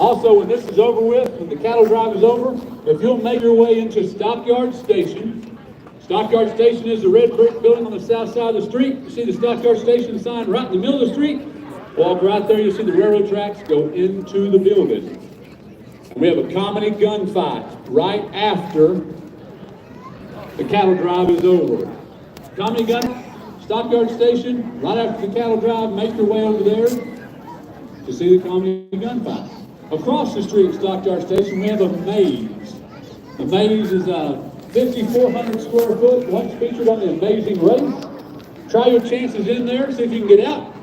Also, when this is over with, when the cattle drive is over, if you'll make your way into Stockyard Station. Stockyard Station is the red brick building on the south side of the street. You see the Stockyard Station sign right in the middle of the street. Walk right there, you'll see the railroad tracks go into the building. And we have a comedy gunfight right after the cattle drive is over. Comedy gun, Stockyard Station, right after the cattle drive, make your way over there to see the comedy gunfight. Across the street at Stockyard Station, we have a maze. The maze is 5,400 square foot, once featured on The Amazing Race. Try your chances in there, see if you can get out.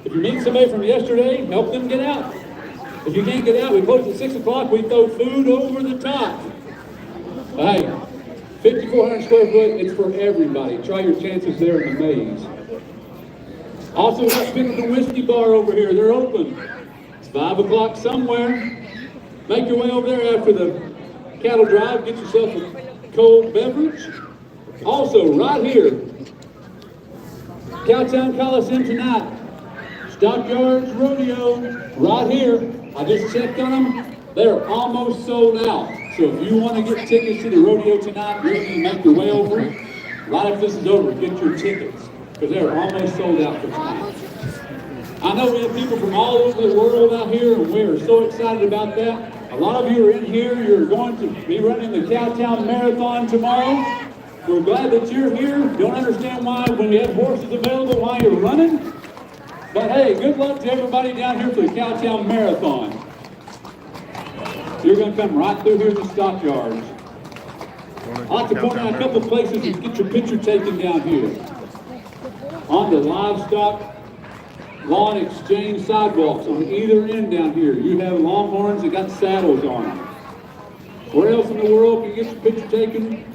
If you meet somebody from yesterday, help them get out. If you can't get out, we close at 6 o'clock, we throw food over the top. Hey, 5,400 square foot, it's for everybody. Try your chances there in the maze. Also, let's get to the whiskey bar over here, they're open. It's 5 o'clock somewhere. Make your way over there after the cattle drive, get yourself a cold beverage. Also, right here, Cowtown Coliseum tonight, Stockyards Rodeo, right here. I just checked on them. They're almost sold out. So if you want to get tickets to the rodeo tonight, you're going to make your way over. Right after this is over, get your tickets, because they're almost sold out for tonight. I know we have people from all over the world out here, and we are so excited about that. A lot of you are in here. You're going to be running the Cowtown Marathon tomorrow. We're glad that you're here. Don't understand why, when we have horses available, why you're running. But hey, good luck to everybody down here for the Cowtown Marathon. You're going to come right through here to Stockyards. I'd like to point out a couple of places to get your picture taken down here. On the livestock lawn exchange sidewalks on either end down here, you have longhorns that got saddles on them. Where else in the world can you get your picture taken?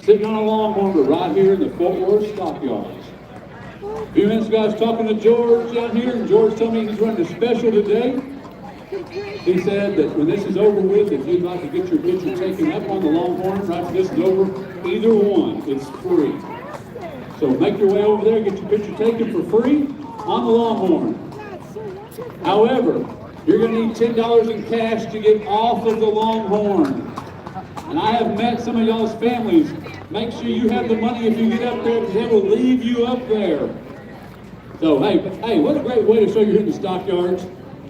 Sitting on a longhorn, but right here in the Fort Worth Stockyards. A few minutes ago, I was talking to George down here, and George told me he's running a special today. He said that when this is over with, if you'd like to get your picture taken up on the longhorn, right after this is over, either one, it's free. So make your way over there, get your picture taken for free on the longhorn. However, you're going to need $10 in cash to get off of the longhorn. And I have met some of y'all's families. Make sure you have the money if you get up there, because they will leave you up there. So, hey, what a great way to show you're hitting the Stockyards.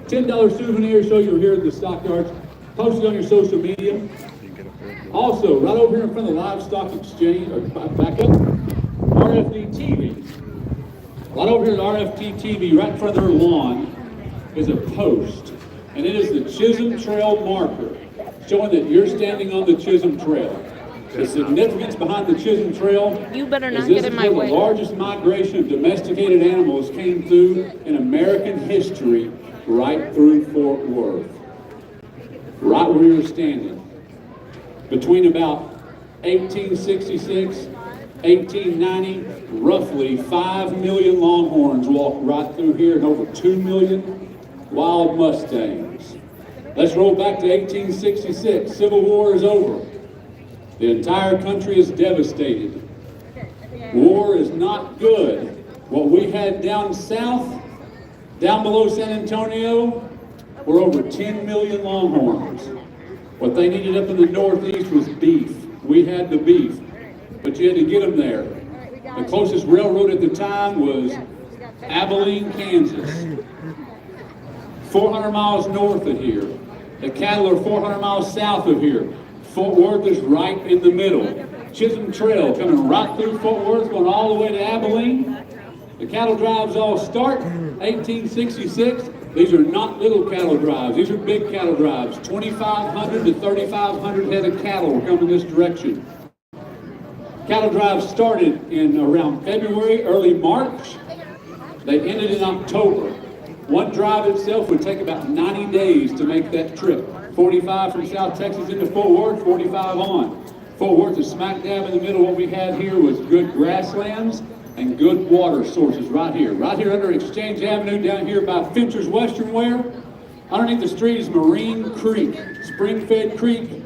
$10 souvenir, show you're here at the Stockyards. Post it on your social media. Also, right over here in front of the Livestock Exchange, or back up, RFD TV. Right over here at RFD TV, right in front of their lawn, is a post. And it is the Chisholm Trail marker, showing that you're standing on the Chisholm Trail. The significance behind the Chisholm Trail you better not is get this in is my where way. the largest migration of domesticated animals came through in American history, right through Fort Worth. Right where you're standing. Between about 1866, 1890, roughly 5 million Longhorns walked right through here, and over 2 million wild Mustangs. Let's roll back to 1866. Civil War is over. The entire country is devastated. War is not good. What we had down south, down below San Antonio, were over 10 million Longhorns. What they needed up in the Northeast was beef. We had the beef, but you had to get them there. The closest railroad at the time was Abilene, Kansas. 400 miles north of here. The cattle are 400 miles south of here. Fort Worth is right in the middle. Chisholm Trail coming right through Fort Worth, going all the way to Abilene. The cattle drives all start 1866. These are not little cattle drives. These are big cattle drives. 2,500 to 3,500 head of cattle come in this direction. Cattle drives started in around February, early March. They ended in October. One drive itself would take about 90 days to make that trip. 45 from South Texas into Fort Worth, 45 on. Fort Worth is smack dab in the middle. What we had here was good grasslands and good water sources right here. Right here under Exchange Avenue, down here by Fincher's Western Wear. Underneath the street is Marine Creek, Spring-fed creek.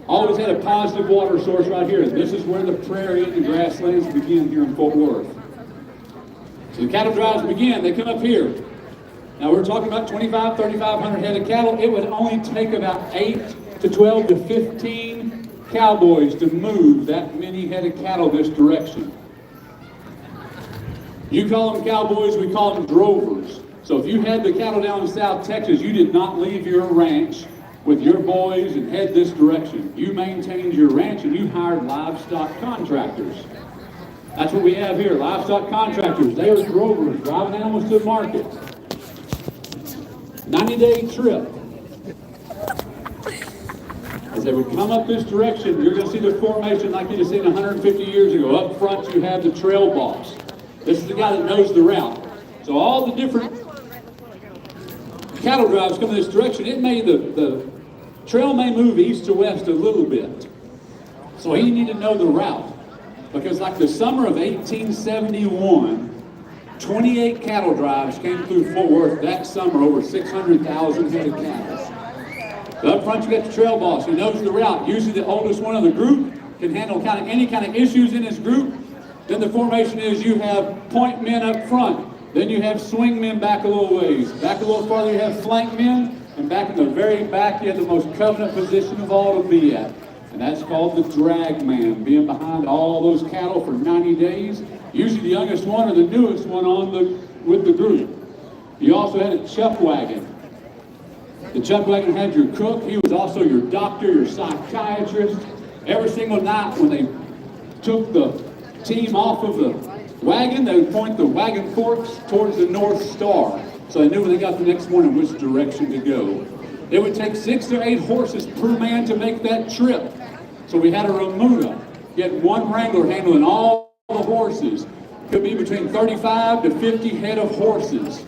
Always had a positive water source right here. This is where the prairie and the grasslands begin here in Fort Worth. So the cattle drives begin. They come up here. Now we're talking about 3,500 head of cattle. It would only take about 8 to 12 to 15 cowboys to move that many head of cattle this direction. You call them cowboys, we call them drovers. So if you had the cattle down in South Texas, you did not leave your ranch with your boys and head this direction. You maintained your ranch and you hired livestock contractors. That's what we have here, livestock contractors. They are drovers, driving animals to the market. 90-day trip. As they would come up this direction, you're going to see the formation like you'd have seen 150 years ago. Up front, you have the trail boss. This is the guy that knows the route. So all the different cattle drives coming this direction, the trail may move east to west a little bit. So he needed to know the route. Because like the summer of 1871, 28 cattle drives came through Fort Worth that summer, over 600,000 head of cattle. So up front you got the trail boss who knows the route. Usually the oldest one of the group can handle any kind of issues in his group. Then the formation is you have point men up front. Then you have swing men back a little ways. Back a little farther you have flank men. And back in the very back you have the most covenant position of all to be at. And that's called the drag man, being behind all those cattle for 90 days. Usually the youngest one or the newest one with the group. You also had a chuck wagon. The chuck wagon had your cook. He was also your doctor, your psychiatrist. Every single night when they took the team off of the wagon, they would point the wagon forks towards the North Star. So they knew when they got the next morning which direction to go. It would take 6 or 8 horses per man to make that trip. So we had a remuda. You had one wrangler handling all the horses. Could be between 35 to 50 head of horses.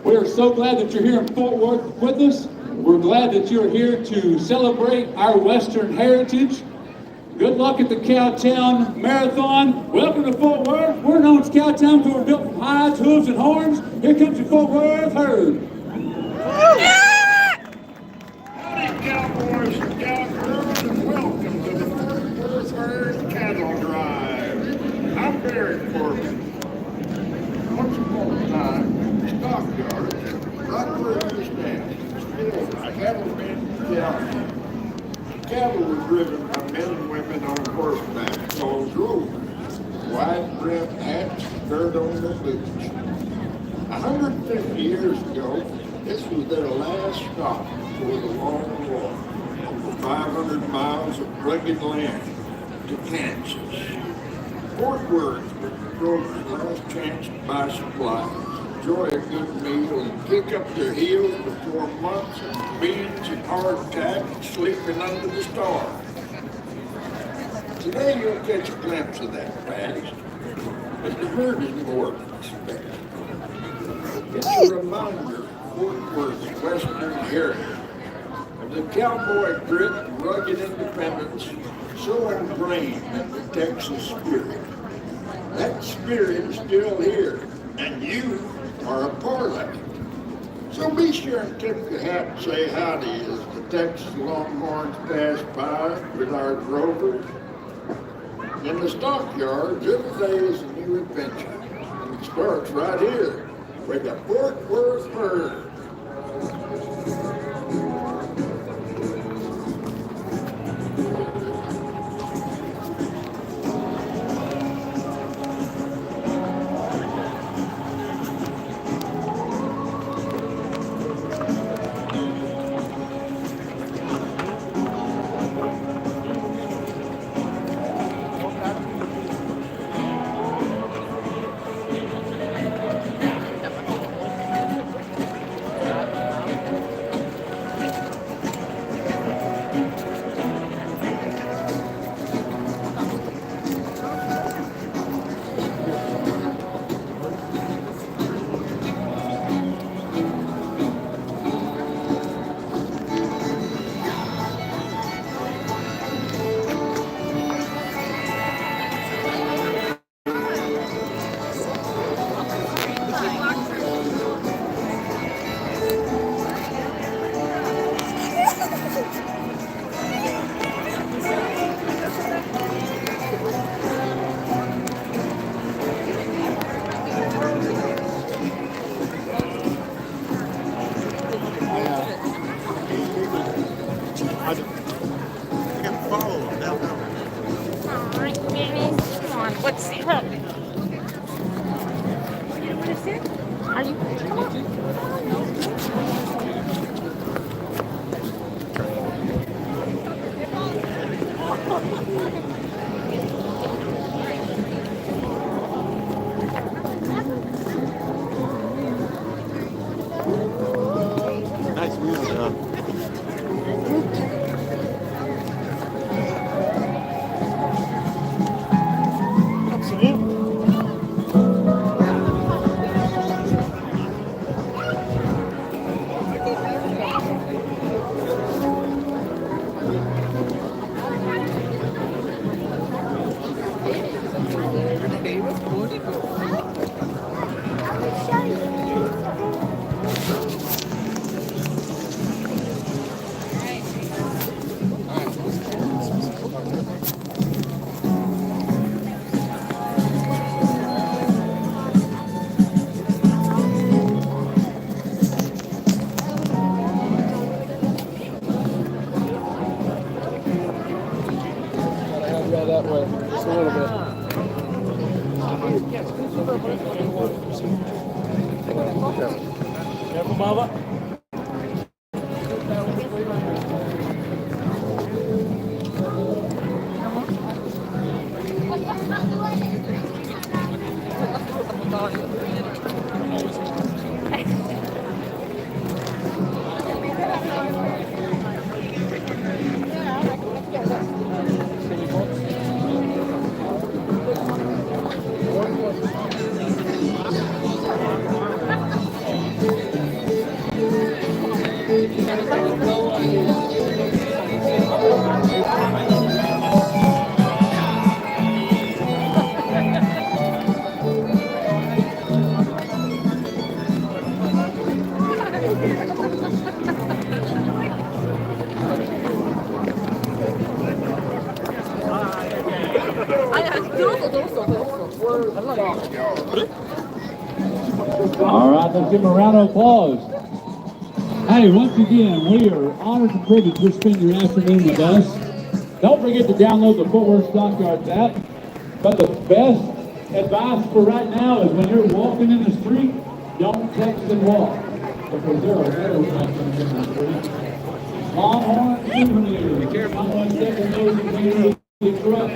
We are so glad that you're here in Fort Worth with us. We're glad that you're here to celebrate our Western heritage. Good luck at the Cowtown Marathon. Welcome to Fort Worth. We're known as Cowtown because we're built from hides, hooves, and horns. Here comes your Fort Worth herd. Howdy, cowboys and cowgirls, and welcome to the Fort Worth Herd Cattle Drive. I'm Barry Corbin. Once upon a time, the stockyards, right where you stand, still a cattle-man county. Cattle were driven by men and women on horseback called drovers. Wide-brimmed hats, dirt on their boots. 150 years ago, this was their last stop before the long war. Over 500 miles of rugged land to Kansas. Fort Worth was the drovers' last chance to buy supplies, enjoy a good meal, and kick up their heels before months of beans and hardtack and sleeping under the stars. Today you'll catch a glimpse of that past, but the herd is more than expected. It's a reminder of Fort Worth's Western heritage, of the cowboy grit and rugged independence so ingrained in the Texas spirit. That spirit is still here, and you are a part of it. So be sure and tip your hat and say howdy as the Texas Longhorns pass by with our drovers. In the stockyards, every day is a new adventure, and it starts right here with the Fort Worth herd. What's that? What is it? Are you? Come on. Nice music, huh? That way, just a little bit. Careful, Baba. All right, let's give them a round of applause. Hey, once again, we are honored and privileged to spend your afternoon with us. Don't forget to download the Footwear Stockyards app. But the best advice for right now is when you're walking in the street, don't text and walk. Because there are better options in the street. Longhorn Souvenirs. Be careful. 1 second, those of you in the truck.